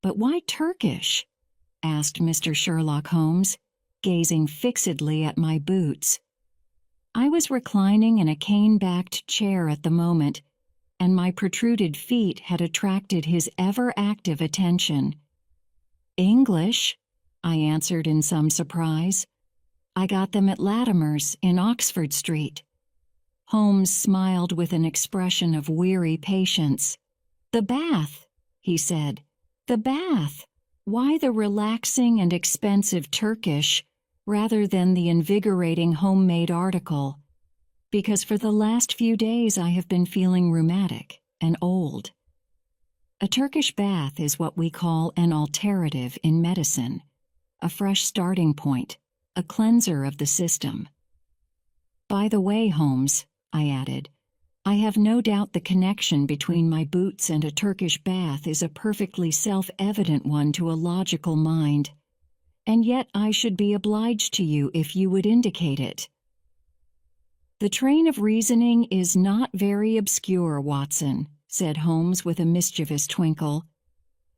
"But why Turkish?" asked Mr. Sherlock Holmes, gazing fixedly at my boots. I was reclining in a cane-backed chair at the moment, and my protruded feet had attracted his ever-active attention. "English," I answered in some surprise. "I got them at Latimer's in Oxford Street." Holmes smiled with an expression of weary patience. "The bath," he said. "The bath. Why the relaxing and expensive Turkish rather than the invigorating homemade article? Because for the last few days I have been feeling rheumatic and old. A Turkish bath is what we call an alterative in medicine, a fresh starting point, a cleanser of the system. By the way, Holmes," I added, "I have no doubt the connection between my boots and a Turkish bath is a perfectly self-evident one to a logical mind, and yet I should be obliged to you if you would indicate it." "The train of reasoning is not very obscure, Watson," said Holmes with a mischievous twinkle.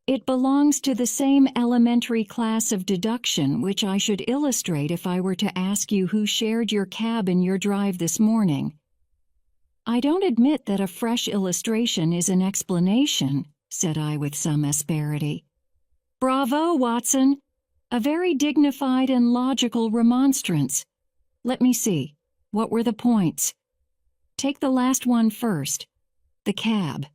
"It belongs to the same elementary class of deduction which I should illustrate if I were to ask you who shared your cab in your drive this morning." "I don't admit that a fresh illustration is an explanation," said I with some asperity. "Bravo, Watson! A very dignified and logical remonstrance. Let me see. What were the points? Take the last one first. The cab.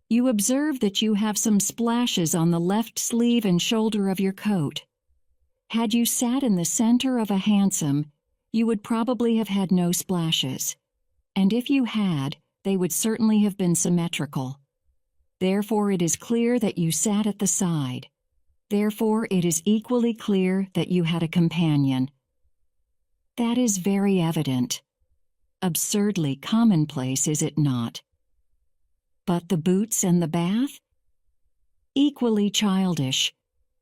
You observe that you have some splashes on the left sleeve and shoulder of your coat. Had you sat in the center of a hansom, you would probably have had no splashes. And if you had, they would certainly have been symmetrical. Therefore, it is clear that you sat at the side. Therefore, it is equally clear that you had a companion. That is very evident. Absurdly commonplace, is it not? But the boots and the bath? Equally childish.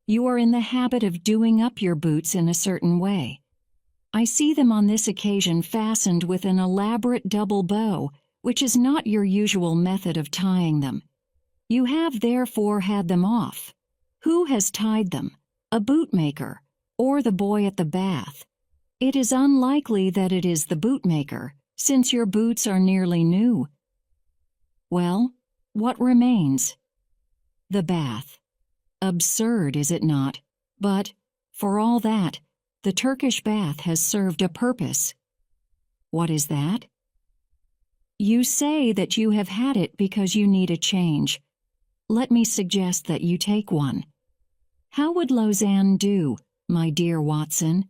You are in the habit of doing up your boots in a certain way. I see them on this occasion fastened with an elaborate double bow, which is not your usual method of tying them. You have therefore had them off. Who has tied them? A bootmaker, or the boy at the bath? It is unlikely that it is the bootmaker, since your boots are nearly new. Well, what remains? The bath. Absurd, is it not? But, for all that, the Turkish bath has served a purpose. What is that? You say that you have had it because you need a change. Let me suggest that you take one. How would Lausanne do, my dear Watson?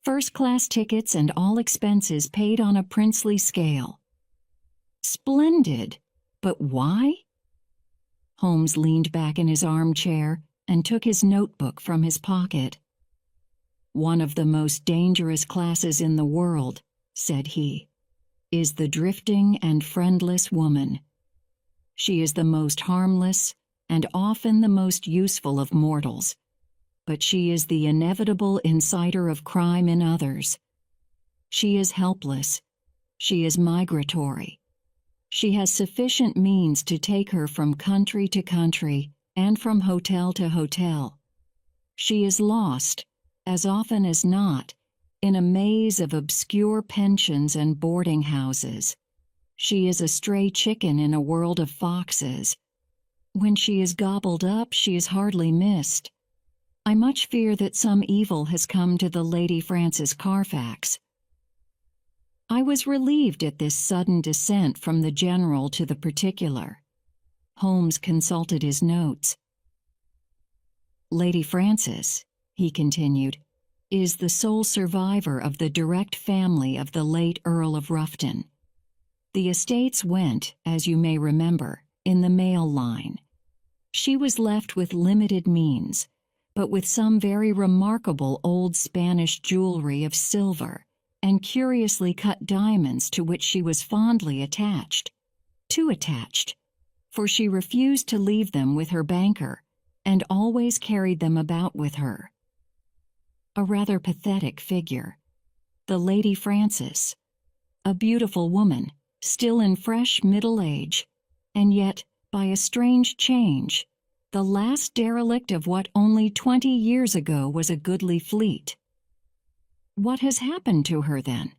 First-class tickets and all expenses paid on a princely scale. Splendid! But why? Holmes leaned back in his armchair and took his notebook from his pocket. "One of the most dangerous classes in the world," said he, "is the drifting and friendless woman. She is the most harmless and often the most useful of mortals, but she is the inevitable inciter of crime in others. She is helpless. She is migratory. She has sufficient means to take her from country to country and from hotel to hotel. She is lost, as often as not, in a maze of obscure pensions and boarding houses. She is a stray chicken in a world of foxes. When she is gobbled up, she is hardly missed. I much fear that some evil has come to the Lady Frances Carfax." I was relieved at this sudden descent from the general to the particular. Holmes consulted his notes. "Lady Frances," he continued, "is the sole survivor of the direct family of the late Earl of Rufton. The estates went, as you may remember, in the male line. She was left with limited means, but with some very remarkable old Spanish jewelry of silver and curiously cut diamonds to which she was fondly attached. Too attached, for she refused to leave them with her banker and always carried them about with her. A rather pathetic figure. The Lady Frances, a beautiful woman, still in fresh middle age, and yet, by a strange change, the last derelict of what only 20 years ago was a goodly fleet. What has happened to her then?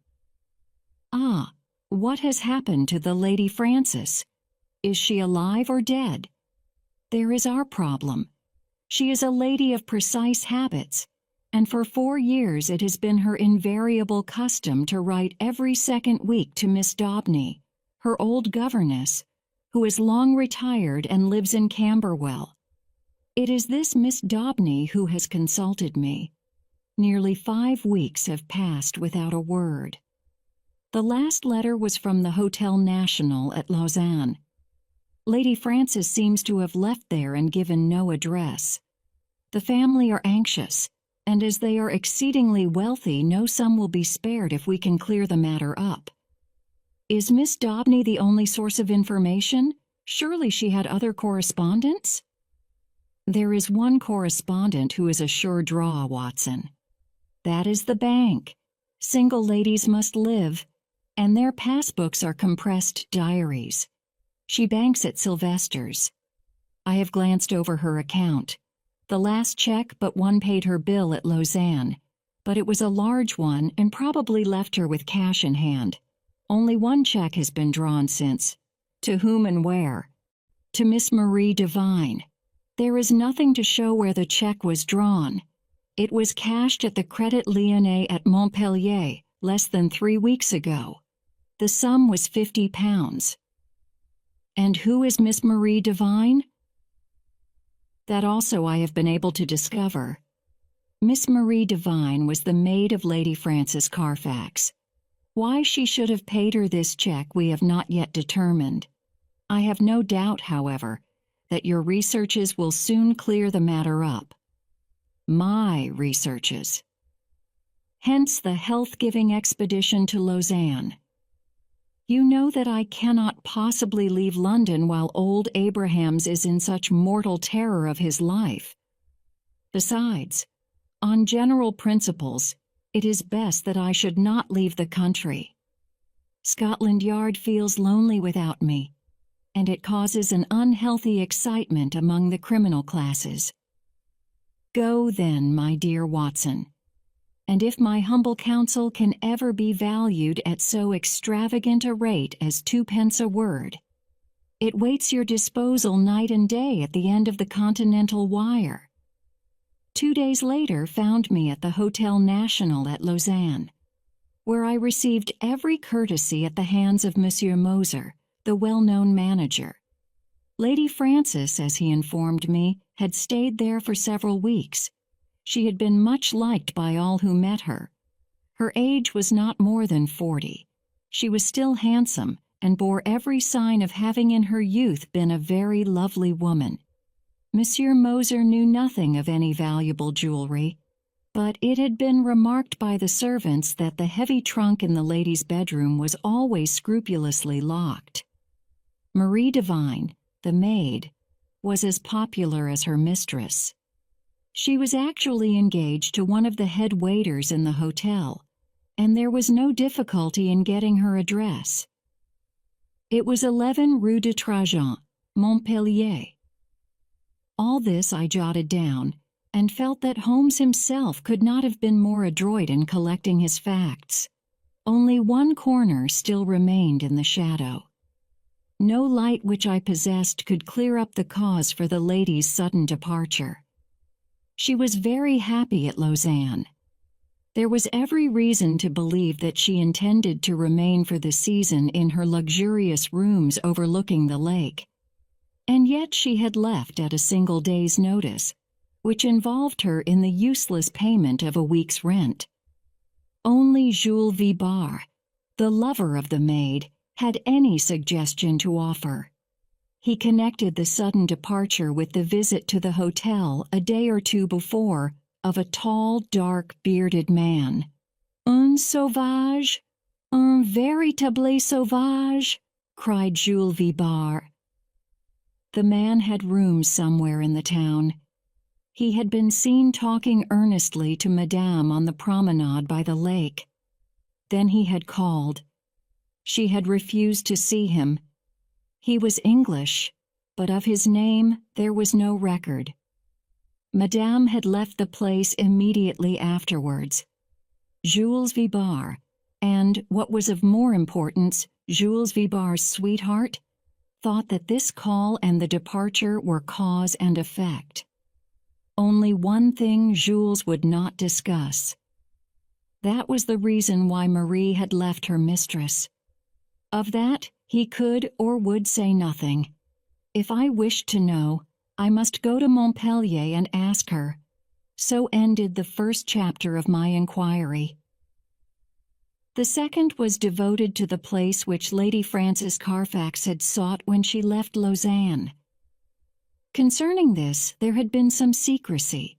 Ah, what has happened to the Lady Frances? Is she alive or dead? There is our problem. She is a lady of precise habits, and for 4 years it has been her invariable custom to write every second week to Miss Daubney, her old governess, who is long retired and lives in Camberwell. It is this Miss Daubney who has consulted me. Nearly 5 weeks have passed without a word. The last letter was from the Hotel National at Lausanne. Lady Frances seems to have left there and given no address. The family are anxious, and as they are exceedingly wealthy, no sum will be spared if we can clear the matter up. Is Miss Daubney the only source of information? Surely she had other correspondents? There is one correspondent who is a sure draw, Watson. That is the bank. Single ladies must live, and their passbooks are compressed diaries. She banks at Sylvester's. I have glanced over her account. The last check but one paid her bill at Lausanne, but it was a large one and probably left her with cash in hand. Only one check has been drawn since. To whom and where? To Miss Marie Devine. There is nothing to show where the check was drawn. It was cashed at the Credit Lyonnais at Montpellier less than 3 weeks ago. The sum was £50. And who is Miss Marie Devine? That also I have been able to discover. Miss Marie Devine was the maid of Lady Frances Carfax. Why she should have paid her this check we have not yet determined. I have no doubt, however, that your researches will soon clear the matter up. My researches. Hence the health-giving expedition to Lausanne. You know that I cannot possibly leave London while old Abrahams is in such mortal terror of his life. Besides, on general principles, it is best that I should not leave the country. Scotland Yard feels lonely without me, and it causes an unhealthy excitement among the criminal classes. Go then, my dear Watson, and if my humble counsel can ever be valued at so extravagant a rate as 2d a word, it waits your disposal night and day at the end of the Continental wire. 2 days later found me at the Hotel National at Lausanne, where I received every courtesy at the hands of Monsieur Moser, the well-known manager. Lady Frances, as he informed me, had stayed there for several weeks. She had been much liked by all who met her. Her age was not more than 40. She was still handsome and bore every sign of having in her youth been a very lovely woman. Monsieur Moser knew nothing of any valuable jewelry, but it had been remarked by the servants that the heavy trunk in the lady's bedroom was always scrupulously locked. Marie Devine, the maid, was as popular as her mistress. She was actually engaged to one of the head waiters in the hotel, and there was no difficulty in getting her address. It was 11 Rue de Trajan, Montpellier. All this I jotted down, and felt that Holmes himself could not have been more adroit in collecting his facts. Only one corner still remained in the shadow. No light which I possessed could clear up the cause for the lady's sudden departure. She was very happy at Lausanne. There was every reason to believe that she intended to remain for the season in her luxurious rooms overlooking the lake. And yet she had left at a single day's notice, which involved her in the useless payment of a week's rent. Only Jules Vibart, the lover of the maid, had any suggestion to offer. He connected the sudden departure with the visit to the hotel a day or two before of a tall, dark, bearded man. Un sauvage, un véritable sauvage, cried Jules Vibart. The man had rooms somewhere in the town. He had been seen talking earnestly to Madame on the promenade by the lake. Then he had called. She had refused to see him. He was English, but of his name there was no record. Madame had left the place immediately afterwards. Jules Vibar, and, what was of more importance, Jules Vibar's sweetheart, thought that this call and the departure were cause and effect. Only one thing Jules would not discuss. That was the reason why Marie had left her mistress. Of that, he could or would say nothing. If I wished to know, I must go to Montpellier and ask her. So ended the first chapter of my inquiry. The second was devoted to the place which Lady Frances Carfax had sought when she left Lausanne. Concerning this, there had been some secrecy,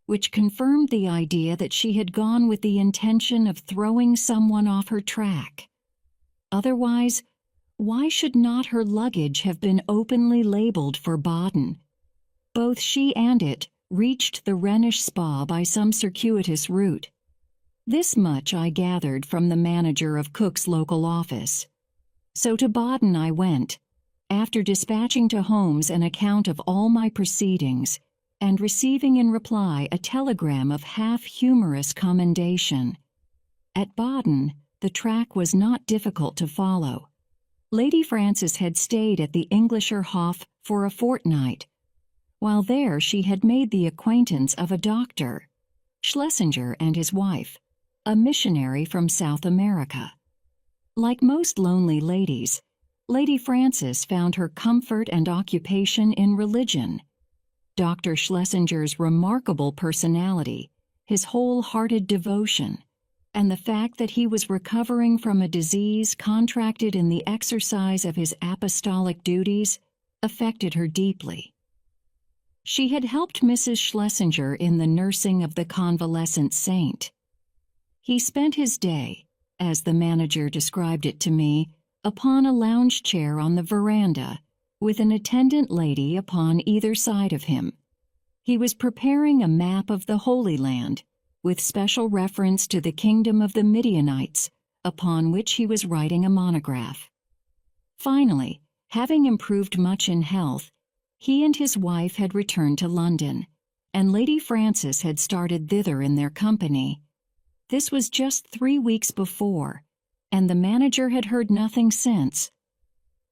which confirmed the idea that she had gone with the intention of throwing someone off her track. Otherwise, why should not her luggage have been openly labeled for Baden? Both she and it reached the Rhenish spa by some circuitous route. This much I gathered from the manager of Cook's local office. So to Baden I went, after dispatching to Holmes an account of all my proceedings and receiving in reply a telegram of half-humorous commendation. At Baden, the track was not difficult to follow. Lady Frances had stayed at the Englischer Hof for a fortnight. While there, she had made the acquaintance of a doctor, Schlesinger, and his wife, a missionary from South America. Like most lonely ladies, Lady Frances found her comfort and occupation in religion. Dr. Schlesinger's remarkable personality, his wholehearted devotion, and the fact that he was recovering from a disease contracted in the exercise of his apostolic duties affected her deeply. She had helped Mrs. Schlesinger in the nursing of the convalescent saint. He spent his day, as the manager described it to me, upon a lounge chair on the veranda, with an attendant lady upon either side of him. He was preparing a map of the Holy Land, with special reference to the kingdom of the Midianites, upon which he was writing a monograph. Finally, having improved much in health, he and his wife had returned to London, and Lady Frances had started thither in their company. This was just 3 weeks before, and the manager had heard nothing since.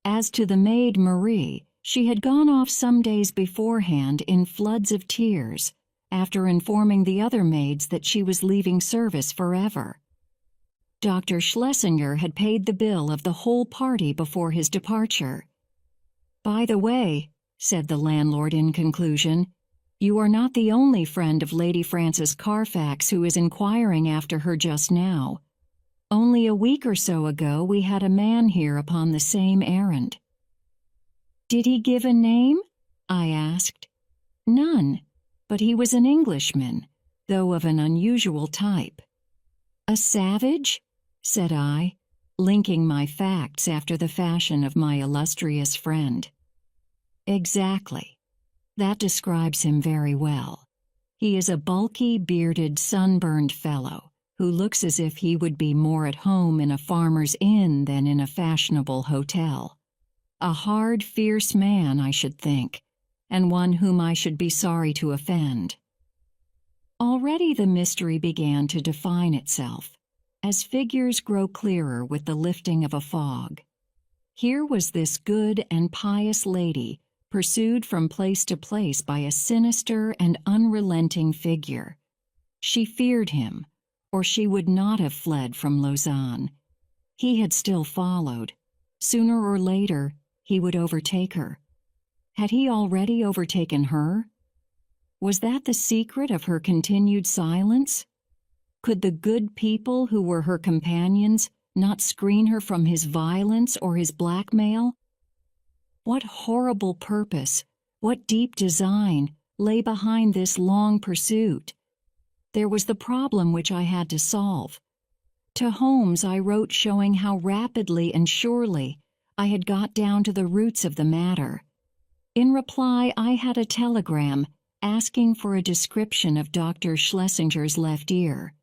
As to the maid Marie, she had gone off some days beforehand in floods of tears, after informing the other maids that she was leaving service forever. Dr. Schlesinger had paid the bill of the whole party before his departure. "By the way," said the landlord in conclusion, "you are not the only friend of Lady Frances Carfax who is inquiring after her just now. Only a week or so ago we had a man here upon the same errand." "Did he give a name?" I asked. "None, but he was an Englishman, though of an unusual type." "A savage?" said I, linking my facts after the fashion of my illustrious friend. "Exactly. That describes him very well. He is a bulky, bearded, sunburned fellow, who looks as if he would be more at home in a farmer's inn than in a fashionable hotel. A hard, fierce man, I should think, and one whom I should be sorry to offend." Already the mystery began to define itself, as figures grow clearer with the lifting of a fog. Here was this good and pious lady, pursued from place to place by a sinister and unrelenting figure. She feared him, or she would not have fled from Lausanne. He had still followed. Sooner or later, he would overtake her. Had he already overtaken her? Was that the secret of her continued silence? Could the good people who were her companions not screen her from his violence or his blackmail? What horrible purpose, what deep design lay behind this long pursuit? There was the problem which I had to solve. To Holmes I wrote showing how rapidly and surely I had got down to the roots of the matter. In reply, I had a telegram asking for a description of Dr. Schlesinger's left ear.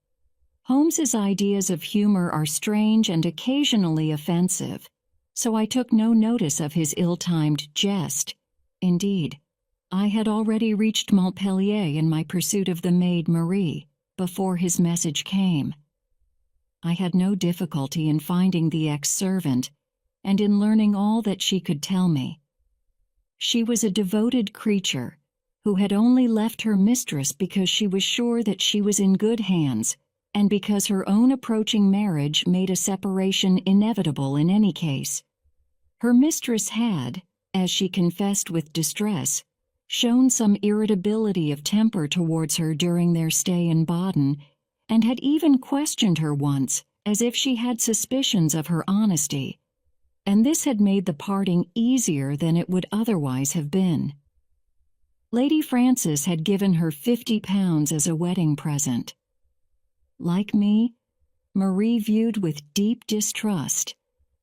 Holmes's ideas of humor are strange and occasionally offensive, so I took no notice of his ill-timed jest, Indeed, I had already reached Montpellier in my pursuit of the maid Marie before his message came. I had no difficulty in finding the ex-servant and in learning all that she could tell me. She was a devoted creature who had only left her mistress because she was sure that she was in good hands and because her own approaching marriage made a separation inevitable in any case. Her mistress had, as she confessed with distress, shown some irritability of temper towards her during their stay in Baden, and had even questioned her once as if she had suspicions of her honesty, and this had made the parting easier than it would otherwise have been. Lady Frances had given her £50 as a wedding present. Like me, Marie viewed with deep distrust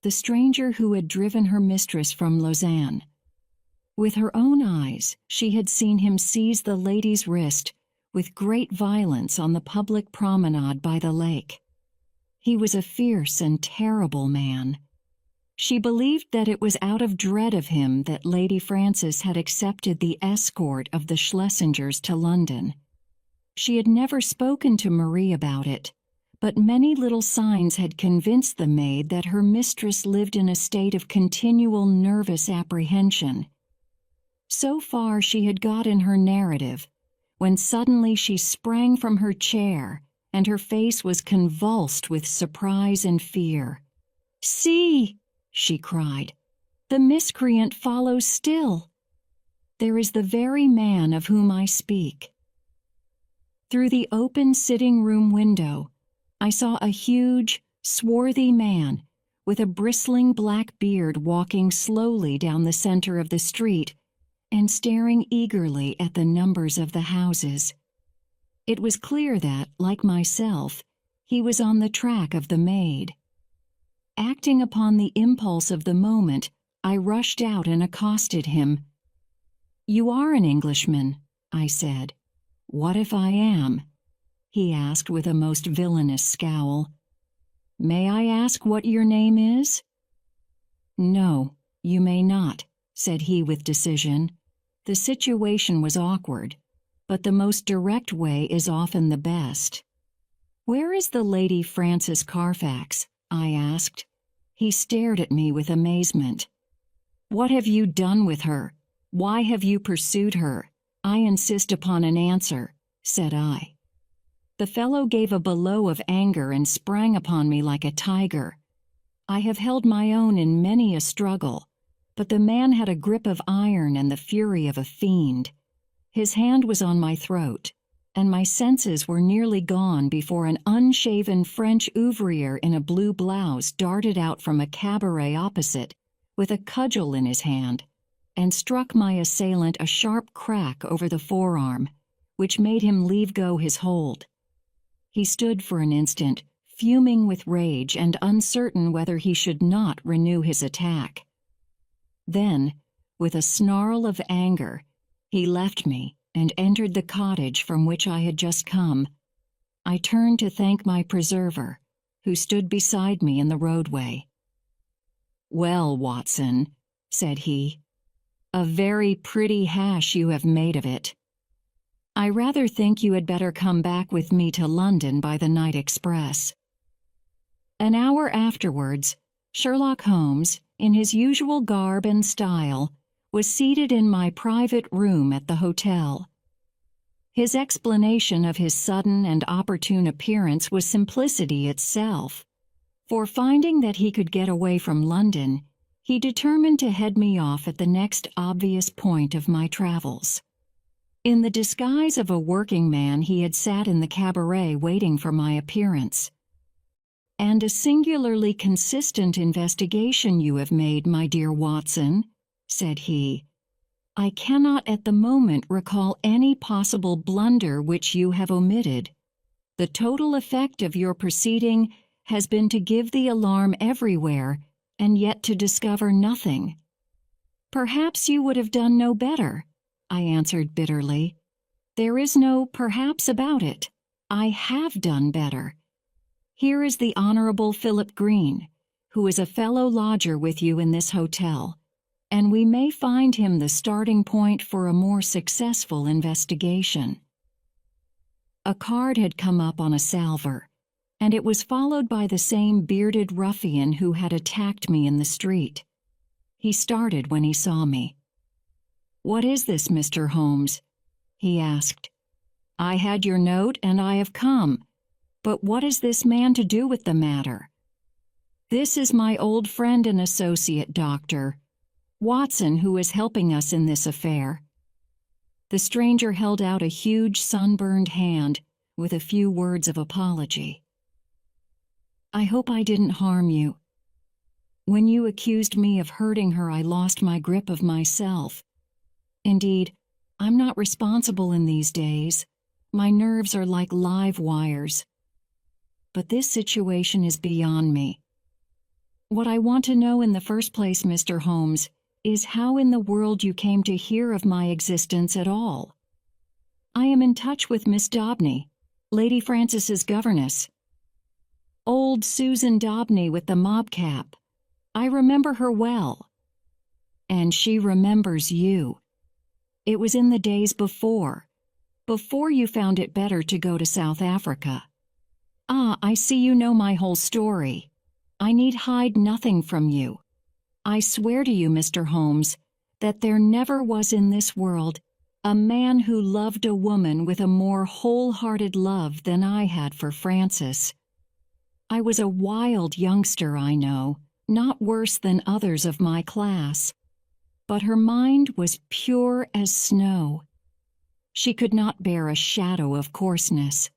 the stranger who had driven her mistress from Lausanne. With her own eyes, she had seen him seize the lady's wrist with great violence on the public promenade by the lake. He was a fierce and terrible man. She believed that it was out of dread of him that Lady Frances had accepted the escort of the Schlesingers to London. She had never spoken to Marie about it, but many little signs had convinced the maid that her mistress lived in a state of continual nervous apprehension. So far she had got in her narrative, when suddenly she sprang from her chair, and her face was convulsed with surprise and fear. "See!" she cried. "The miscreant follows still. There is the very man of whom I speak." Through the open sitting-room window, I saw a huge, swarthy man with a bristling black beard walking slowly down the center of the street and staring eagerly at the numbers of the houses. It was clear that, like myself, he was on the track of the maid. Acting upon the impulse of the moment, I rushed out and accosted him. "You are an Englishman," I said. "What if I am?" he asked with a most villainous scowl. "May I ask what your name is?" "No, you may not," said he with decision. The situation was awkward, but the most direct way is often the best. "Where is the Lady Frances Carfax?" I asked. He stared at me with amazement. "What have you done with her? Why have you pursued her? I insist upon an answer," said I. The fellow gave a bellow of anger and sprang upon me like a tiger. I have held my own in many a struggle, but the man had a grip of iron and the fury of a fiend. His hand was on my throat, and my senses were nearly gone before an unshaven French ouvrier in a blue blouse darted out from a cabaret opposite with a cudgel in his hand and struck my assailant a sharp crack over the forearm, which made him leave go his hold. He stood for an instant, fuming with rage and uncertain whether he should not renew his attack. Then, with a snarl of anger, he left me and entered the cottage from which I had just come. I turned to thank my preserver, who stood beside me in the roadway. "Well, Watson," said he, "a very pretty hash you have made of it. I rather think you had better come back with me to London by the night express." An hour afterwards, Sherlock Holmes, in his usual garb and style, was seated in my private room at the hotel. His explanation of his sudden and opportune appearance was simplicity itself, for finding that he could get away from London, he determined to head me off at the next obvious point of my travels. In the disguise of a working man, he had sat in the cabaret waiting for my appearance. "And a singularly consistent investigation you have made, my dear Watson," said he. "I cannot at the moment recall any possible blunder which you have omitted. The total effect of your proceeding has been to give the alarm everywhere, and yet to discover nothing." "Perhaps you would have done no better," I answered bitterly. "There is no perhaps about it. I have done better. Here is the Honorable Philip Green, who is a fellow lodger with you in this hotel. and we may find him the starting point for a more successful investigation. A card had come up on a salver, and it was followed by the same bearded ruffian who had attacked me in the street. He started when he saw me. "What is this, Mr. Holmes?" he asked. "I had your note and I have come, but what has this man to do with the matter?" "This is my old friend and associate, Dr. Watson, who is helping us in this affair." The stranger held out a huge sunburned hand with a few words of apology. "I hope I didn't harm you. When you accused me of hurting her, I lost my grip of myself. Indeed, I'm not responsible in these days. My nerves are like live wires. But this situation is beyond me. What I want to know in the first place, Mr. Holmes, is how in the world you came to hear of my existence at all. I am in touch with Miss Daubney, Lady Frances's governess. Old Susan Daubney with the mob cap. I remember her well. And she remembers you. It was in the days before you found it better to go to South Africa. Ah, I see you know my whole story. I need hide nothing from you. I swear to you, Mr. Holmes, that there never was in this world a man who loved a woman with a more wholehearted love than I had for Frances. I was a wild youngster, I know, not worse than others of my class, but her mind was pure as snow. She could not bear a shadow of coarseness.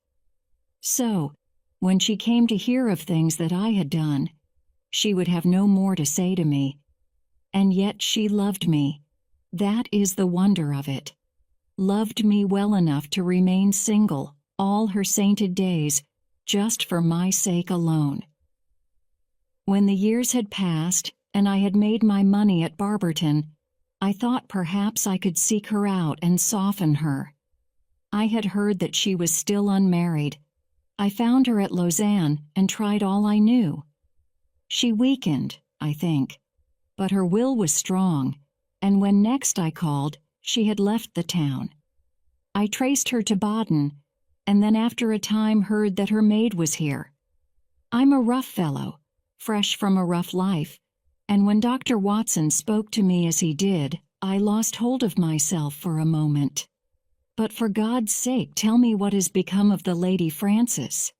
So, when she came to hear of things that I had done, she would have no more to say to me. And yet she loved me. That is the wonder of it. Loved me well enough to remain single all her sainted days, just for my sake alone. When the years had passed and I had made my money at Barberton, I thought perhaps I could seek her out and soften her. I had heard that she was still unmarried. I found her at Lausanne and tried all I knew. She weakened, I think, but her will was strong, and when next I called, she had left the town. I traced her to Baden, and then after a time heard that her maid was here. I'm a rough fellow, fresh from a rough life, and when Dr. Watson spoke to me as he did, I lost hold of myself for a moment. But for God's sake, tell me what has become of the Lady Frances.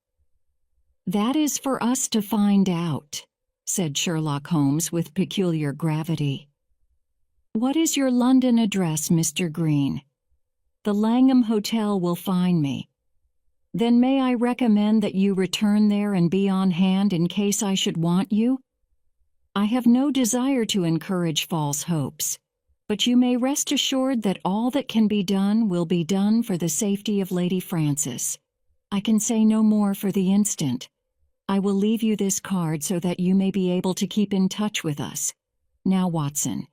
That is for us to find out, said Sherlock Holmes with peculiar gravity. What is your London address, Mr. Green? The Langham Hotel will find me. Then may I recommend that you return there and be on hand in case I should want you? I have no desire to encourage false hopes, but you may rest assured that all that can be done will be done for the safety of Lady Frances. I can say no more for the instant. I will leave you this card so that you may be able to keep in touch with us. Now, Watson,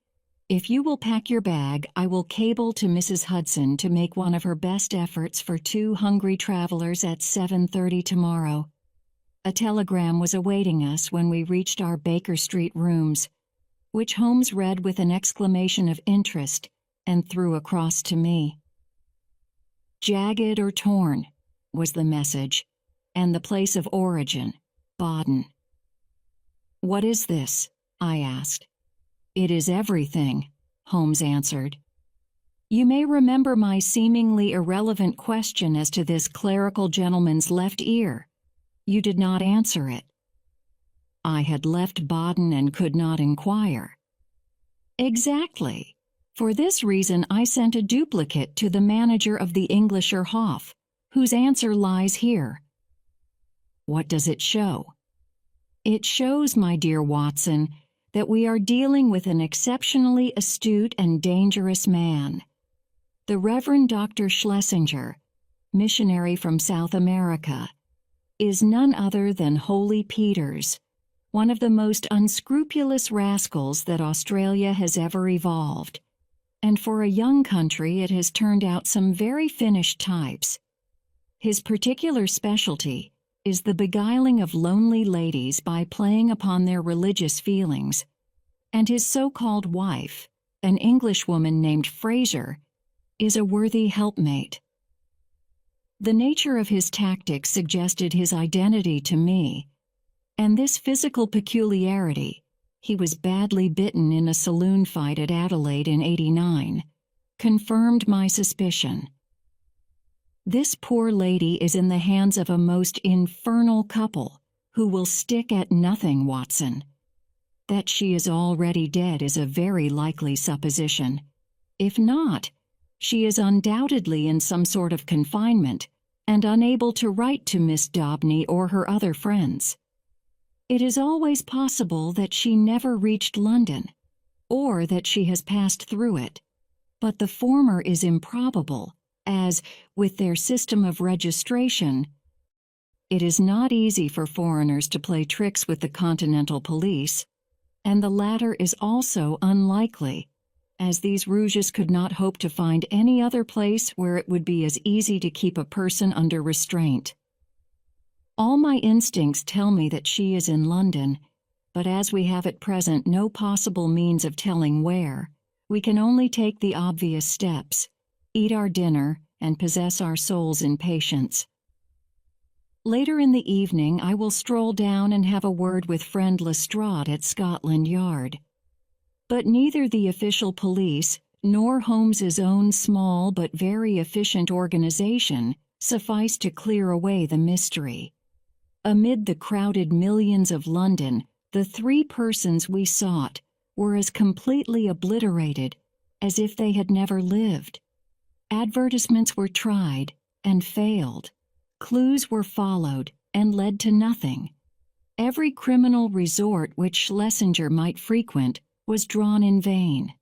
if you will pack your bag, I will cable to Mrs. Hudson to make one of her best efforts for 2 hungry travelers at 7:30 tomorrow. A telegram was awaiting us when we reached our Baker Street rooms, which Holmes read with an exclamation of interest and threw across to me. Jagged or torn, was the message, and the place of origin, Baden. What is this? I asked. It is everything, Holmes answered. You may remember my seemingly irrelevant question as to this clerical gentleman's left ear. You did not answer it. I had left Baden and could not inquire. Exactly. For this reason I sent a duplicate to the manager of the Englischer Hof, whose answer lies here. What does it show? It shows, my dear Watson, that we are dealing with an exceptionally astute and dangerous man. The Reverend Dr. Schlesinger, missionary from South America, is none other than Holy Peters, one of the most unscrupulous rascals that Australia has ever evolved. And for a young country it has turned out some very finished types. His particular specialty is the beguiling of lonely ladies by playing upon their religious feelings, and his so-called wife, an Englishwoman named Fraser, is a worthy helpmate. The nature of his tactics suggested his identity to me, and this physical peculiarity, he was badly bitten in a saloon fight at Adelaide in '89, confirmed my suspicion. This poor lady is in the hands of a most infernal couple who will stick at nothing, Watson. That she is already dead is a very likely supposition. If not, she is undoubtedly in some sort of confinement and unable to write to Miss Daubney or her other friends. It is always possible that she never reached London, or that she has passed through it, but the former is improbable, as, with their system of registration, it is not easy for foreigners to play tricks with the Continental Police, and the latter is also unlikely, as these rouges could not hope to find any other place where it would be as easy to keep a person under restraint. All my instincts tell me that she is in London, but as we have at present no possible means of telling where, we can only take the obvious steps, eat our dinner, and possess our souls in patience. Later in the evening, I will stroll down and have a word with friend Lestrade at Scotland Yard. But neither the official police nor Holmes's own small but very efficient organization suffice to clear away the mystery. Amid the crowded millions of London, the three persons we sought were as completely obliterated as if they had never lived. Advertisements were tried and failed. Clues were followed and led to nothing. Every criminal resort which Schlesinger might frequent was drawn in vain.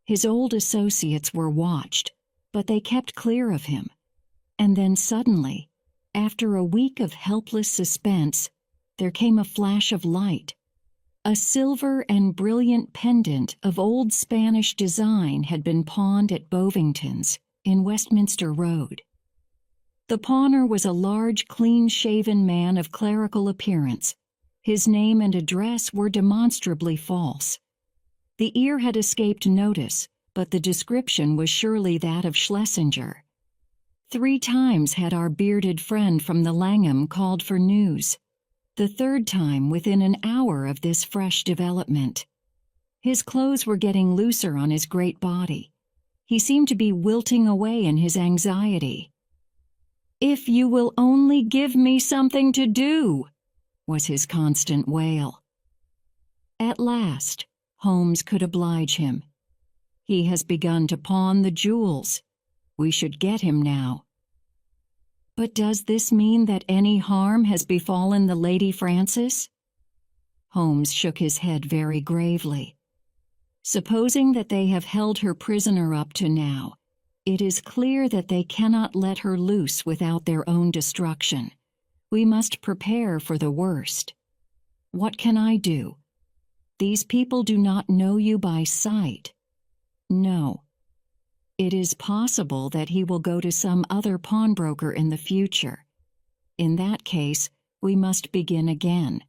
His old associates were watched, but they kept clear of him. And then suddenly, after a week of helpless suspense, there came a flash of light. A silver and brilliant pendant of old Spanish design had been pawned at Bovington's in Westminster Road. The pawner was a large, clean-shaven man of clerical appearance. His name and address were demonstrably false. The ear had escaped notice, but the description was surely that of Schlesinger. 3 times had our bearded friend from the Langham called for news, the 3rd time within an hour of this fresh development. His clothes were getting looser on his great body. He seemed to be wilting away in his anxiety. "If you will only give me something to do," was his constant wail. At last, Holmes could oblige him. "He has begun to pawn the jewels. We should get him now." "But does this mean that any harm has befallen the Lady Frances?" Holmes shook his head very gravely. "Supposing that they have held her prisoner up to now, it is clear that they cannot let her loose without their own destruction. We must prepare for the worst. What can I do? These people do not know you by sight. No. It is possible that he will go to some other pawnbroker in the future. In that case, we must begin again.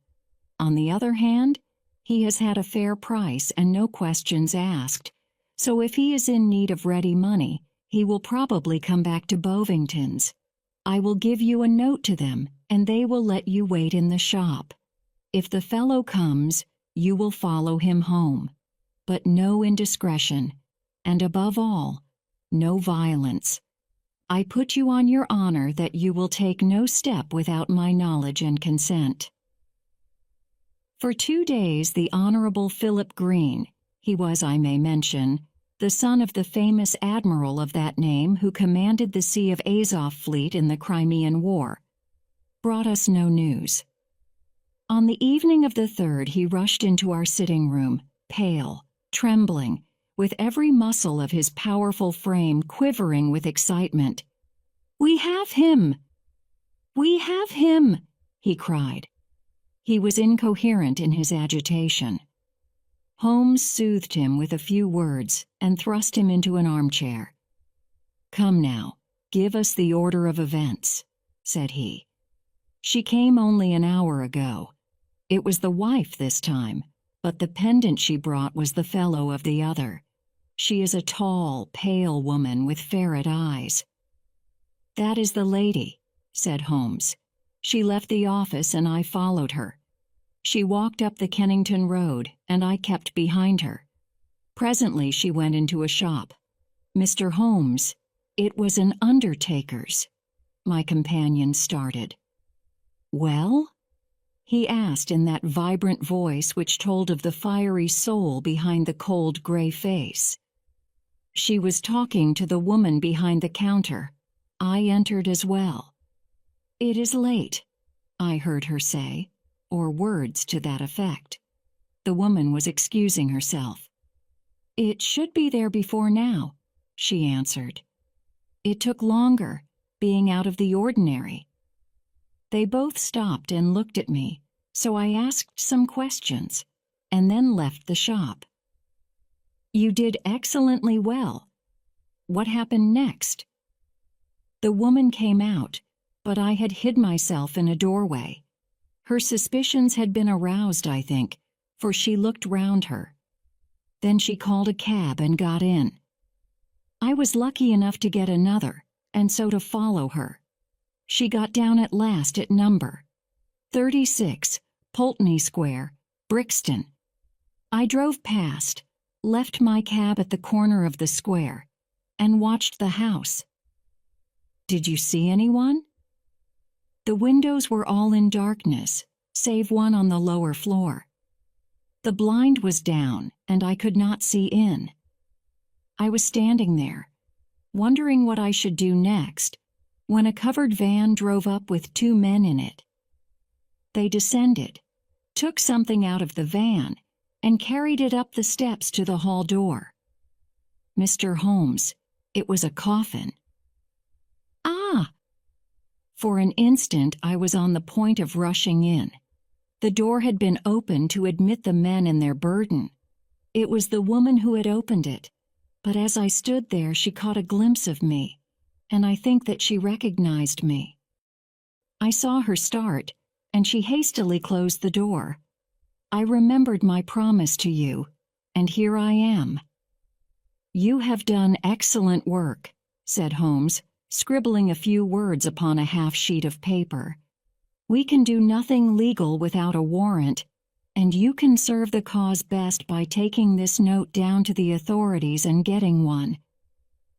On the other hand, he has had a fair price and no questions asked, so if he is in need of ready money, he will probably come back to Bovington's. I will give you a note to them, and they will let you wait in the shop. If the fellow comes, you will follow him home. But no indiscretion, and above all, no violence. I put you on your honor that you will take no step without my knowledge and consent." For 2 days, the Honorable Philip Green, he was, I may mention, the son of the famous admiral of that name who commanded the Sea of Azov fleet in the Crimean War, brought us no news. On the evening of the 3rd, he rushed into our sitting room, pale, trembling, with every muscle of his powerful frame quivering with excitement. "We have him! We have him!" he cried. He was incoherent in his agitation. Holmes soothed him with a few words and thrust him into an armchair. "Come now, give us the order of events," said he. "She came only an hour ago. It was the wife this time, but the pendant she brought was the fellow of the other. She is a tall, pale woman with ferret eyes." "That is the lady," said Holmes. "She left the office and I followed her. She walked up the Kennington Road and I kept behind her. Presently she went into a shop. Mr. Holmes, it was an undertaker's." My companion started. "Well?" he asked in that vibrant voice which told of the fiery soul behind the cold gray face. "She was talking to the woman behind the counter. I entered as well. 'It is late,' I heard her say, or words to that effect. The woman was excusing herself. 'It should be there before now,' she answered. 'It took longer, being out of the ordinary.' They both stopped and looked at me, so I asked some questions, and then left the shop." "You did excellently well. What happened next?" "The woman came out, but I had hid myself in a doorway. Her suspicions had been aroused, I think, for she looked round her. Then she called a cab and got in. I was lucky enough to get another, and so to follow her. She got down at last at number 36, Pulteney Square, Brixton. I drove past, left my cab at the corner of the square, and watched the house." "Did you see anyone?" "The windows were all in darkness, save one on the lower floor. The blind was down, and I could not see in. I was standing there, wondering what I should do next, when a covered van drove up with 2 men in it. They descended, took something out of the van, and carried it up the steps to the hall door. Mr. Holmes, it was a coffin." "Ah!" For an instant I was on the point of rushing in. The door had been opened to admit the men and their burden. It was the woman who had opened it, but as I stood there she caught a glimpse of me, and I think that she recognized me. I saw her start, and she hastily closed the door. I remembered my promise to you, and here I am." "You have done excellent work," said Holmes, scribbling a few words upon a half-sheet of paper. "We can do nothing legal without a warrant, and you can serve the cause best by taking this note down to the authorities and getting one.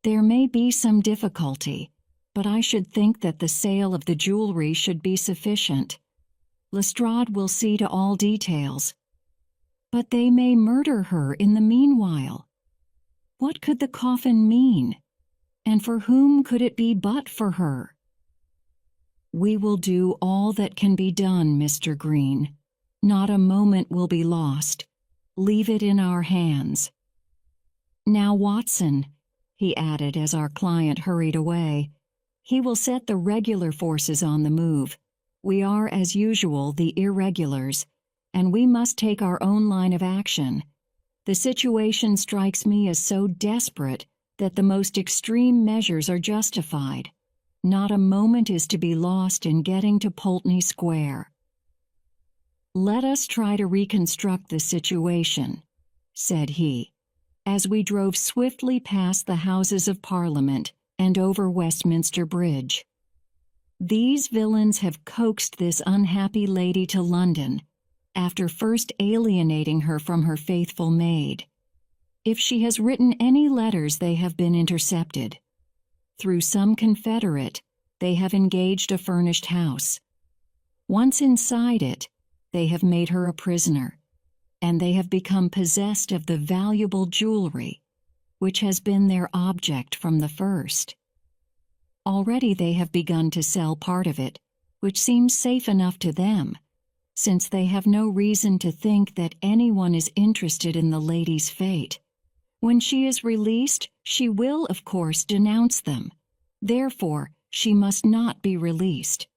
There may be some difficulty, but I should think that the sale of the jewelry should be sufficient. Lestrade will see to all details. But they may murder her in the meanwhile. What could the coffin mean? And for whom could it be but for her?" "We will do all that can be done, Mr. Green. Not a moment will be lost. Leave it in our hands. Now, Watson," he added as our client hurried away, "he will set the regular forces on the move. We are, as usual, the irregulars, and we must take our own line of action. The situation strikes me as so desperate that the most extreme measures are justified. Not a moment is to be lost in getting to Pulteney Square." "Let us try to reconstruct the situation," said he, as we drove swiftly past the Houses of Parliament and over Westminster Bridge. "These villains have coaxed this unhappy lady to London, after first alienating her from her faithful maid. If she has written any letters, they have been intercepted. Through some confederate, they have engaged a furnished house. Once inside it, they have made her a prisoner, and they have become possessed of the valuable jewelry, which has been their object from the first. Already they have begun to sell part of it, which seems safe enough to them, since they have no reason to think that anyone is interested in the lady's fate. When she is released, she will, of course, denounce them. Therefore, she must not be released.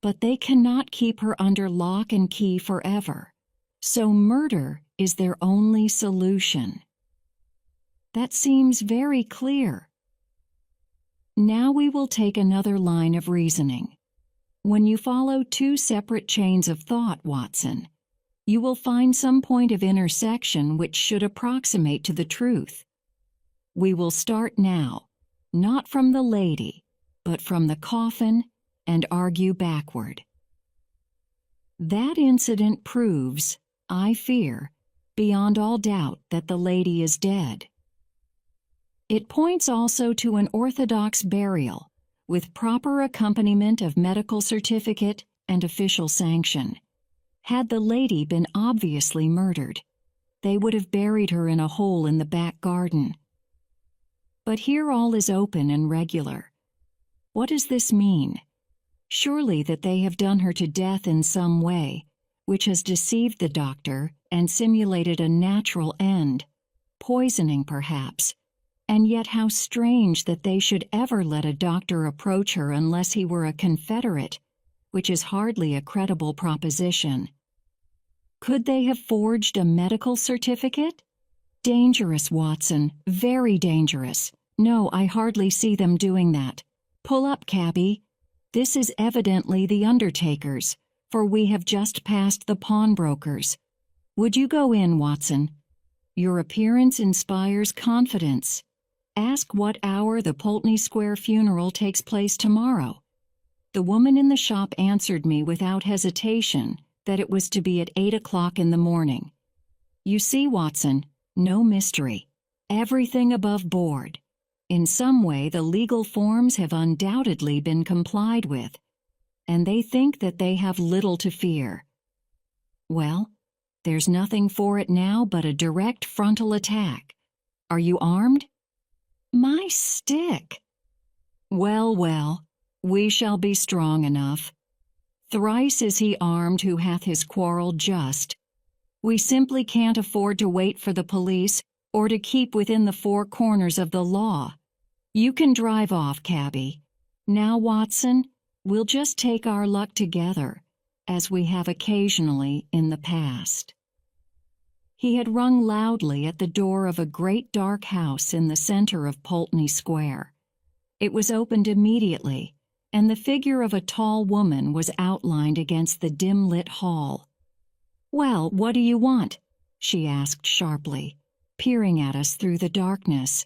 But they cannot keep her under lock and key forever. So murder is their only solution." "That seems very clear." "Now we will take another line of reasoning. When you follow 2 separate chains of thought, Watson, You will find some point of intersection which should approximate to the truth. We will start now, not from the lady, but from the coffin, and argue backward. That incident proves, I fear, beyond all doubt that the lady is dead. It points also to an orthodox burial, with proper accompaniment of medical certificate and official sanction. Had the lady been obviously murdered, they would have buried her in a hole in the back garden. But here all is open and regular. What does this mean? Surely that they have done her to death in some way, which has deceived the doctor and simulated a natural end, poisoning perhaps. And yet how strange that they should ever let a doctor approach her unless he were a confederate, which is hardly a credible proposition. Could they have forged a medical certificate? Dangerous, Watson, very dangerous. No, I hardly see them doing that. Pull up, cabby. This is evidently the undertaker's, for we have just passed the pawnbroker's. Would you go in, Watson? Your appearance inspires confidence. Ask what hour the Pulteney Square funeral takes place tomorrow. The woman in the shop answered me without hesitation that it was to be at 8 o'clock in the morning. You see, Watson, no mystery. Everything above board. In some way, the legal forms have undoubtedly been complied with, and they think that they have little to fear. Well, there's nothing for it now but a direct frontal attack. Are you armed? My stick! Well, well, we shall be strong enough. Thrice is he armed who hath his quarrel just. We simply can't afford to wait for the police or to keep within the four corners of the law. You can drive off, cabby. Now, Watson, we'll just take our luck together, as we have occasionally in the past. He had rung loudly at the door of a great dark house in the center of Pulteney Square. It was opened immediately, and the figure of a tall woman was outlined against the dim-lit hall. "Well, what do you want?" she asked sharply, peering at us through the darkness.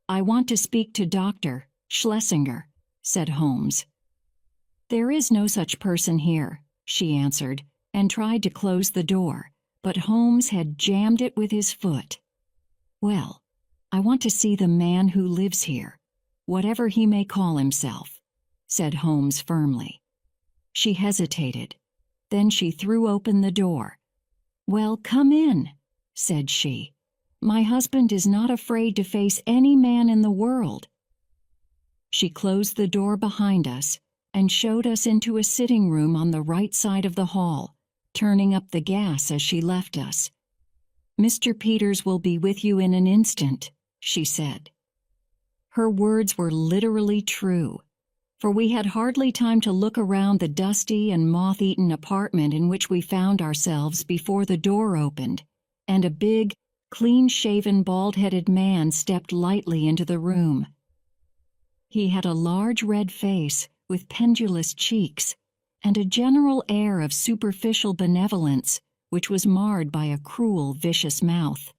"I want to speak to Dr. Schlesinger," said Holmes. "There is no such person here," she answered, and tried to close the door, but Holmes had jammed it with his foot. "Well, I want to see the man who lives here, whatever he may call himself," said Holmes firmly. She hesitated. Then she threw open the door. "Well, come in," said she. "My husband is not afraid to face any man in the world." She closed the door behind us and showed us into a sitting room on the right side of the hall, turning up the gas as she left us. "Mr. Peters will be with you in an instant," she said. Her words were literally true, for we had hardly time to look around the dusty and moth-eaten apartment in which we found ourselves before the door opened, and a big, clean-shaven, bald-headed man stepped lightly into the room. He had a large red face with pendulous cheeks, and a general air of superficial benevolence which was marred by a cruel, vicious mouth.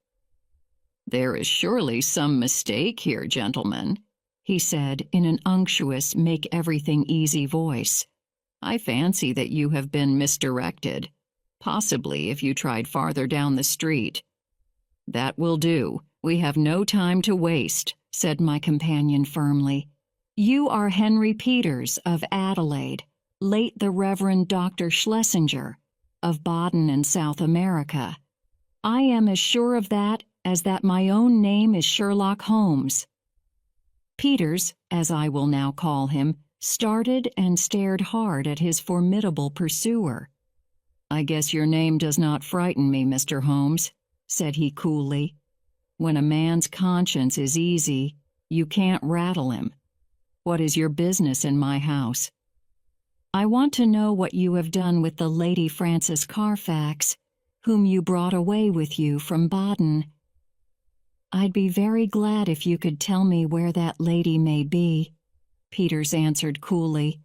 "There is surely some mistake here, gentlemen," he said in an unctuous, make-everything-easy voice. "I fancy that you have been misdirected, possibly if you tried farther down the street." "That will do. We have no time to waste," said my companion firmly. "You are Henry Peters of Adelaide, late the Reverend Dr. Schlesinger, of Baden in South America. I am as sure of that as that my own name is Sherlock Holmes." Peters, as I will now call him, started and stared hard at his formidable pursuer. "I guess your name does not frighten me, Mr. Holmes," said he coolly. "When a man's conscience is easy, you can't rattle him. What is your business in my house?" "I want to know what you have done with the Lady Frances Carfax, whom you brought away with you from Baden." "I'd be very glad if you could tell me where that lady may be," Peters answered coolly.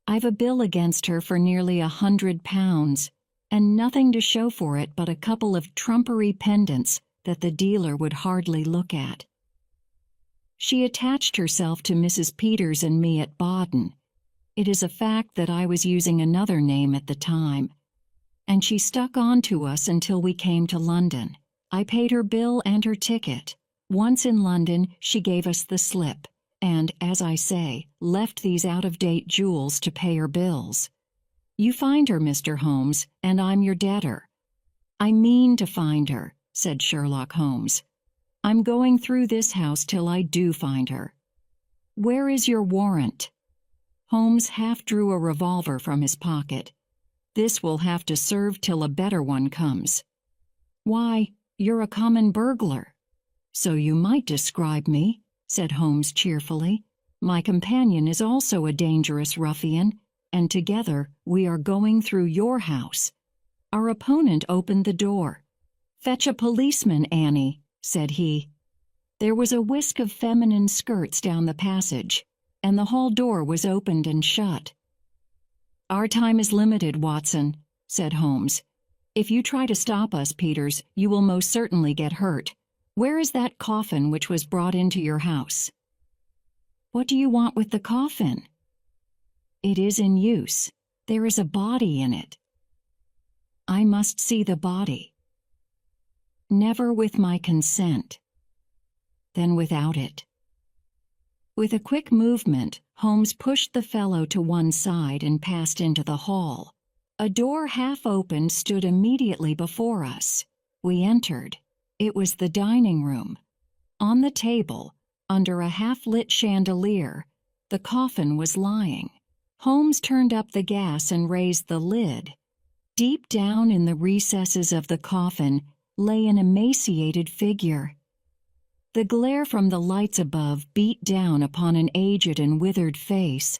"I've a bill against her for nearly £100, and nothing to show for it but a couple of trumpery pendants that the dealer would hardly look at. She attached herself to Mrs. Peters and me at Baden. It is a fact that I was using another name at the time. And she stuck on to us until we came to London. I paid her bill and her ticket. Once in London, she gave us the slip, and, as I say, left these out-of-date jewels to pay her bills. You find her, Mr. Holmes, and I'm your debtor. I mean to find her, said Sherlock Holmes. I'm going through this house till I do find her. Where is your warrant? Holmes half drew a revolver from his pocket. This will have to serve till a better one comes. Why, you're a common burglar. So you might describe me, said Holmes cheerfully. My companion is also a dangerous ruffian, and together we are going through your house. Our opponent opened the door. Fetch a policeman, Annie, said he. There was a whisk of feminine skirts down the passage, and the hall door was opened and shut. Our time is limited, Watson, said Holmes. If you try to stop us, Peters, you will most certainly get hurt. Where is that coffin which was brought into your house? What do you want with the coffin? It is in use. There is a body in it. I must see the body. Never with my consent. Then without it. With a quick movement, Holmes pushed the fellow to one side and passed into the hall. A door half opened stood immediately before us. We entered. It was the dining room. On the table, under a half-lit chandelier, the coffin was lying. Holmes turned up the gas and raised the lid. Deep down in the recesses of the coffin lay an emaciated figure. The glare from the lights above beat down upon an aged and withered face.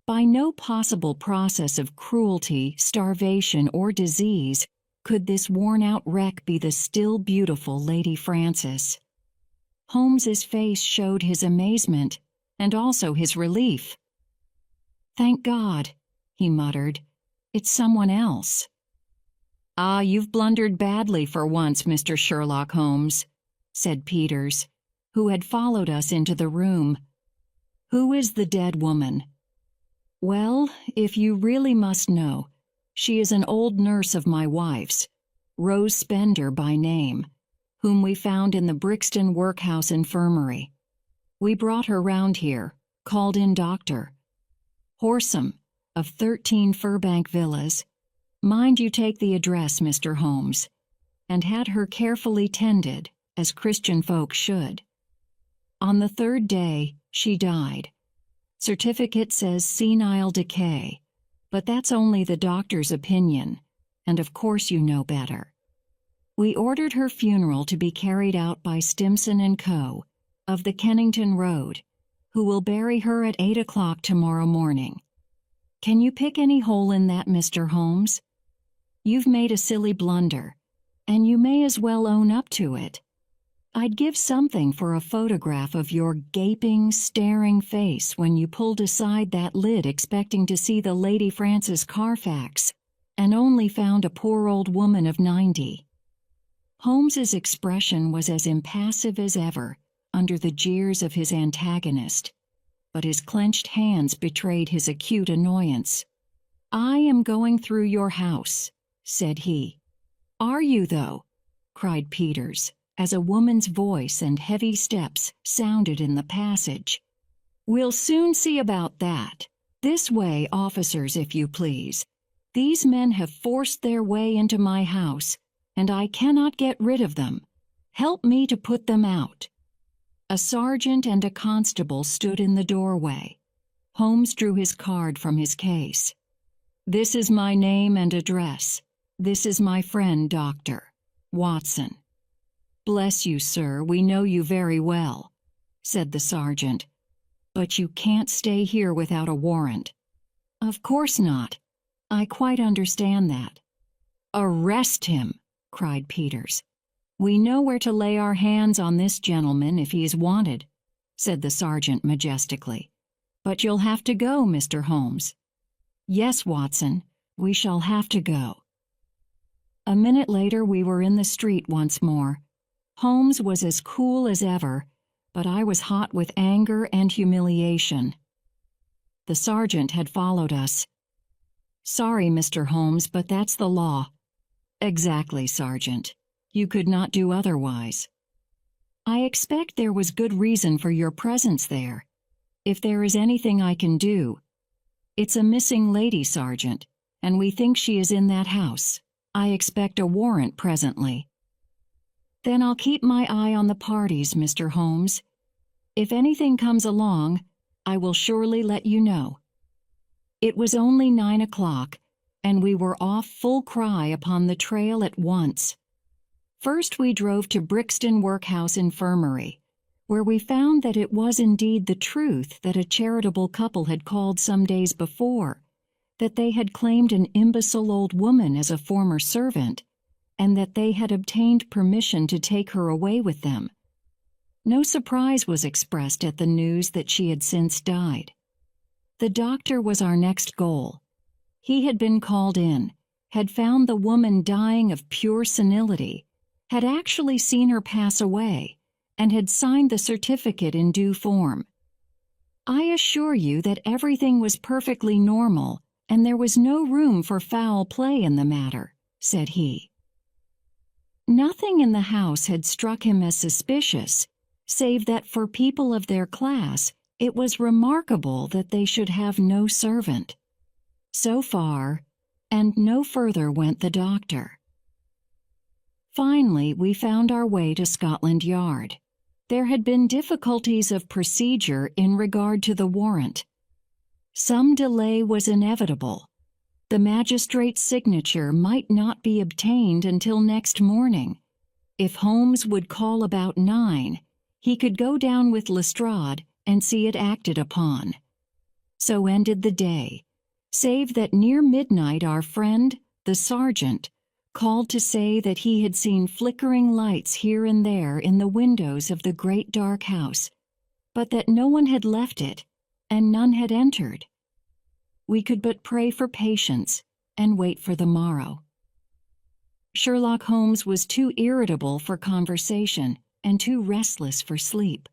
By no possible process of cruelty, starvation, or disease could this worn-out wreck be the still beautiful Lady Frances. Holmes's face showed his amazement and also his relief. "Thank God," he muttered. "It's someone else." "Ah, you've blundered badly for once, Mr. Sherlock Holmes," said Peters, who had followed us into the room. "Who is the dead woman?" "Well, if you really must know, she is an old nurse of my wife's, Rose Spender by name, whom we found in the Brixton Workhouse Infirmary. We brought her round here, called in doctor. Horsam, of 13 Furbank Villas. Mind you take the address, Mr. Holmes, and had her carefully tended, as Christian folk should. On the 3rd day, she died. Certificate says senile decay, but that's only the doctor's opinion, and of course you know better. We ordered her funeral to be carried out by Stimson and Co., of the Kennington Road, who will bury her at 8 o'clock tomorrow morning. Can you pick any hole in that, Mr. Holmes? You've made a silly blunder, and you may as well own up to it. I'd give something for a photograph of your gaping, staring face when you pulled aside that lid expecting to see the Lady Frances Carfax, and only found a poor old woman of 90. Holmes's expression was as impassive as ever under the jeers of his antagonist, but his clenched hands betrayed his acute annoyance. "I am going through your house," said he. "Are you, though?" cried Peters, as a woman's voice and heavy steps sounded in the passage. "We'll soon see about that. This way, officers, if you please. These men have forced their way into my house, and I cannot get rid of them. Help me to put them out." A sergeant and a constable stood in the doorway. Holmes drew his card from his case. "This is my name and address. This is my friend, Dr. Watson." "Bless you, sir, we know you very well," said the sergeant. "But you can't stay here without a warrant." "Of course not. I quite understand that." "Arrest him!" cried Peters. "We know where to lay our hands on this gentleman if he is wanted," said the sergeant majestically. "But you'll have to go, Mr. Holmes." "Yes, Watson, we shall have to go." A minute later, we were in the street once more. Holmes was as cool as ever, but I was hot with anger and humiliation. The sergeant had followed us. "Sorry, Mr. Holmes, but that's the law." "Exactly, Sergeant. You could not do otherwise." "I expect there was good reason for your presence there. If there is anything I can do—" "It's a missing lady, Sergeant, and we think she is in that house. I expect a warrant presently." "Then I'll keep my eye on the parties, Mr. Holmes. If anything comes along, I will surely let you know." It was only 9 o'clock, and we were off full cry upon the trail at once. First we drove to Brixton Workhouse Infirmary, where we found that it was indeed the truth that a charitable couple had called some days before, that they had claimed an imbecile old woman as a former servant, and that they had obtained permission to take her away with them. No surprise was expressed at the news that she had since died. The doctor was our next goal. He had been called in, had found the woman dying of pure senility, had actually seen her pass away, and had signed the certificate in due form. "I assure you that everything was perfectly normal, and there was no room for foul play in the matter," said he. Nothing in the house had struck him as suspicious, save that for people of their class it was remarkable that they should have no servant. So far, and no further went the doctor. Finally, we found our way to Scotland Yard. There had been difficulties of procedure in regard to the warrant. Some delay was inevitable. The magistrate's signature might not be obtained until next morning. If Holmes would call about 9, he could go down with Lestrade and see it acted upon. So ended the day, save that near midnight our friend, the sergeant, called to say that he had seen flickering lights here and there in the windows of the great dark house, but that no one had left it, and none had entered. We could but pray for patience and wait for the morrow. Sherlock Holmes was too irritable for conversation and too restless for sleep.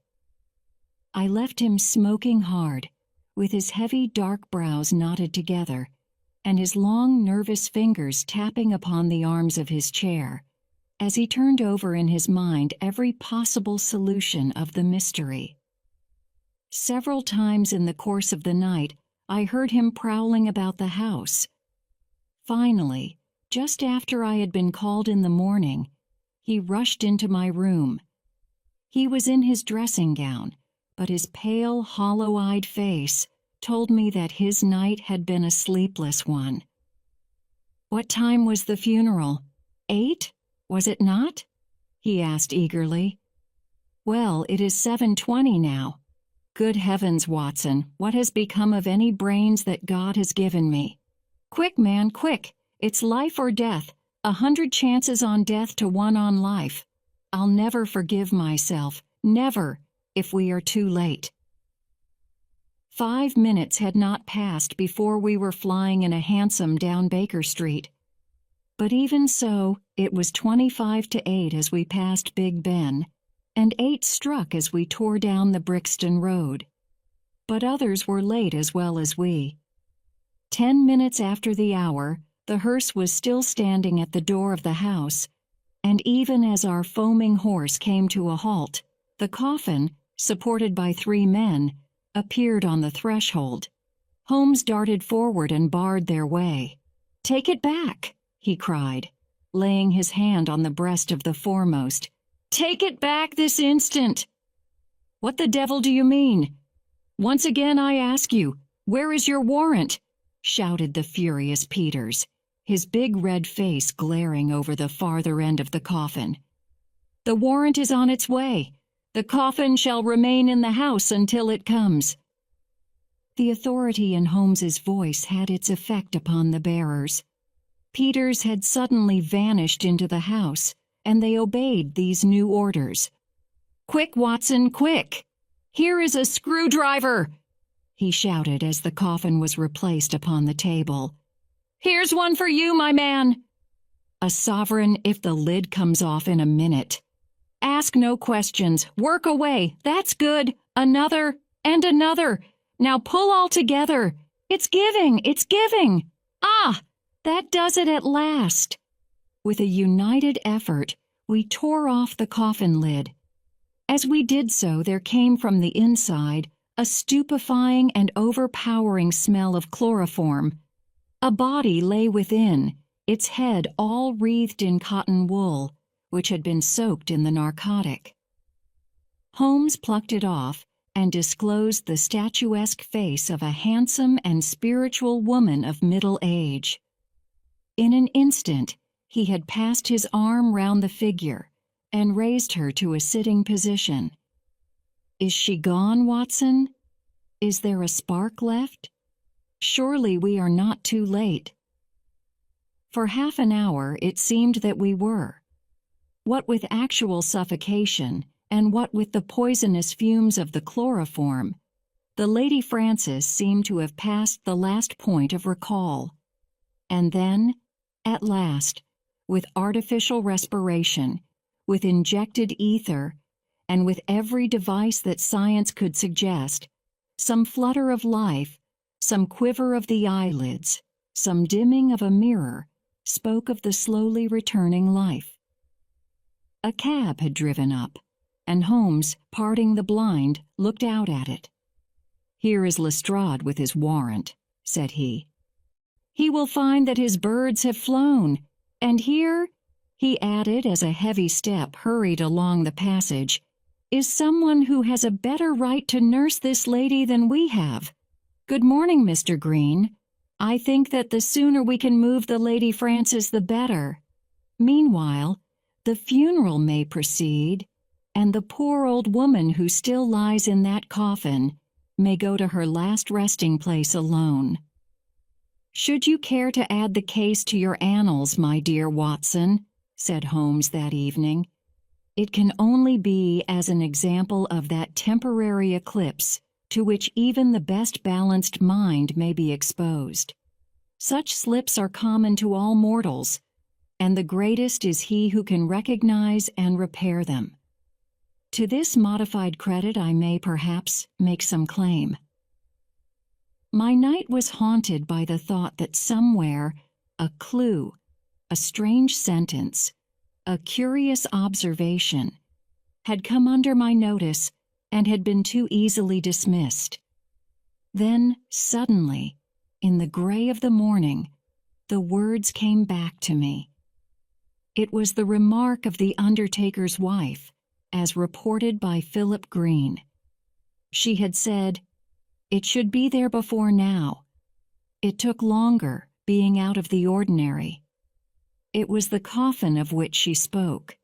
I left him smoking hard, with his heavy dark brows knotted together, and his long nervous fingers tapping upon the arms of his chair, as he turned over in his mind every possible solution of the mystery. Several times in the course of the night, I heard him prowling about the house. Finally, just after I had been called in the morning, he rushed into my room. He was in his dressing gown, but his pale, hollow-eyed face told me that his night had been a sleepless one. "What time was the funeral? 8? Was it not?" he asked eagerly. "Well, it is 7:20 now. Good heavens, Watson, what has become of any brains that God has given me? Quick, man, quick! It's life or death, 100 chances on death to 1 on life. I'll never forgive myself, never, if we are too late." 5 minutes had not passed before we were flying in a hansom down Baker Street. But even so, it was 25 to 8 as we passed Big Ben, and 8 struck as we tore down the Brixton Road. But others were late as well as we. 10 minutes after the hour, the hearse was still standing at the door of the house, and even as our foaming horse came to a halt, the coffin, supported by 3 men, appeared on the threshold. Holmes darted forward and barred their way. "Take it back!" he cried, laying his hand on the breast of the foremost. "Take it back this instant!" "What the devil do you mean? Once again I ask you, where is your warrant?" shouted the furious Peters, his big red face glaring over the farther end of the coffin. "The warrant is on its way. The coffin shall remain in the house until it comes." The authority in Holmes's voice had its effect upon the bearers. Peters had suddenly vanished into the house, and they obeyed these new orders. "Quick, Watson, quick! Here is a screwdriver!" he shouted as the coffin was replaced upon the table. "Here's one for you, my man!" A sovereign if the lid comes off in a minute. Ask no questions. Work away. That's good. Another and another. Now pull all together. It's giving. It's giving. Ah, that does it at last. With a united effort, we tore off the coffin lid. As we did so, there came from the inside a stupefying and overpowering smell of chloroform. A body lay within, its head all wreathed in cotton wool, which had been soaked in the narcotic. Holmes plucked it off and disclosed the statuesque face of a handsome and spiritual woman of middle age. In an instant, he had passed his arm round the figure and raised her to a sitting position. Is she gone, Watson? Is there a spark left? Surely we are not too late. For half an hour it seemed that we were. What with actual suffocation, and what with the poisonous fumes of the chloroform, the Lady Frances seemed to have passed the last point of recall. And then, at last, with artificial respiration, with injected ether, and with every device that science could suggest, some flutter of life, some quiver of the eyelids, some dimming of a mirror, spoke of the slowly returning life. A cab had driven up, and Holmes, parting the blind, looked out at it. "Here is Lestrade with his warrant," said he. "He will find that his birds have flown, and here," he added as a heavy step hurried along the passage, "is someone who has a better right to nurse this lady than we have. Good morning, Mr. Green. I think that the sooner we can move the Lady Frances the better. Meanwhile, the funeral may proceed, and the poor old woman who still lies in that coffin may go to her last resting place alone. Should you care to add the case to your annals, my dear Watson," said Holmes that evening, "it can only be as an example of that temporary eclipse to which even the best balanced mind may be exposed. Such slips are common to all mortals, and the greatest is he who can recognize and repair them. To this modified credit I may perhaps make some claim. My night was haunted by the thought that somewhere a clue, a strange sentence, a curious observation, had come under my notice and had been too easily dismissed. Then, suddenly, in the gray of the morning, the words came back to me. It was the remark of the undertaker's wife, as reported by Philip Green. She had said, "It should be there before now. It took longer, being out of the ordinary." It was the coffin of which she spoke.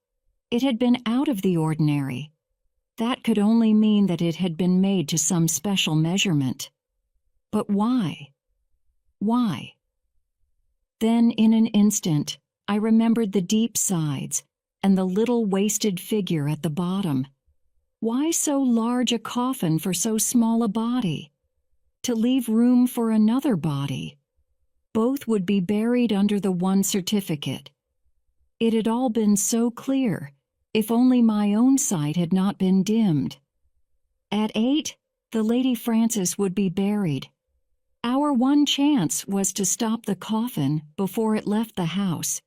It had been out of the ordinary. That could only mean that it had been made to some special measurement. But why? Why? Then, in an instant, I remembered the deep sides and the little wasted figure at the bottom. Why so large a coffin for so small a body? To leave room for another body. Both would be buried under the one certificate. It had all been so clear, if only my own sight had not been dimmed. At 8, the Lady Frances would be buried. Our one chance was to stop the coffin before it left the house.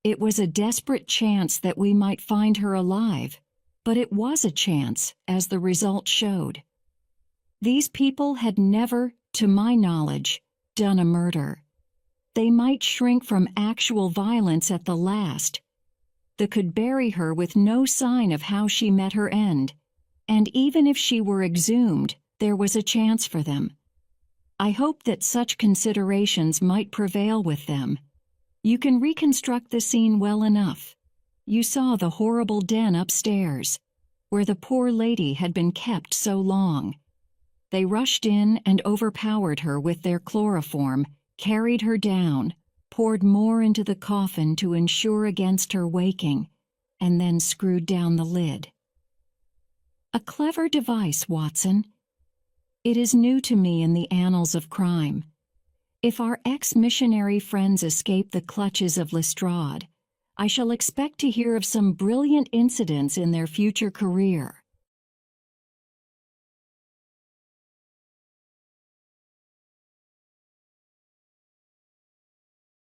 It was a desperate chance that we might find her alive, but it was a chance, as the result showed. These people had never, to my knowledge, done a murder. They might shrink from actual violence at the last. They could bury her with no sign of how she met her end, and even if she were exhumed, there was a chance for them. I hoped that such considerations might prevail with them. You can reconstruct the scene well enough. You saw the horrible den upstairs, where the poor lady had been kept so long. They rushed in and overpowered her with their chloroform, carried her down, poured more into the coffin to ensure against her waking, and then screwed down the lid. A clever device, Watson. It is new to me in the annals of crime. If our ex-missionary friends escape the clutches of Lestrade, I shall expect to hear of some brilliant incidents in their future career.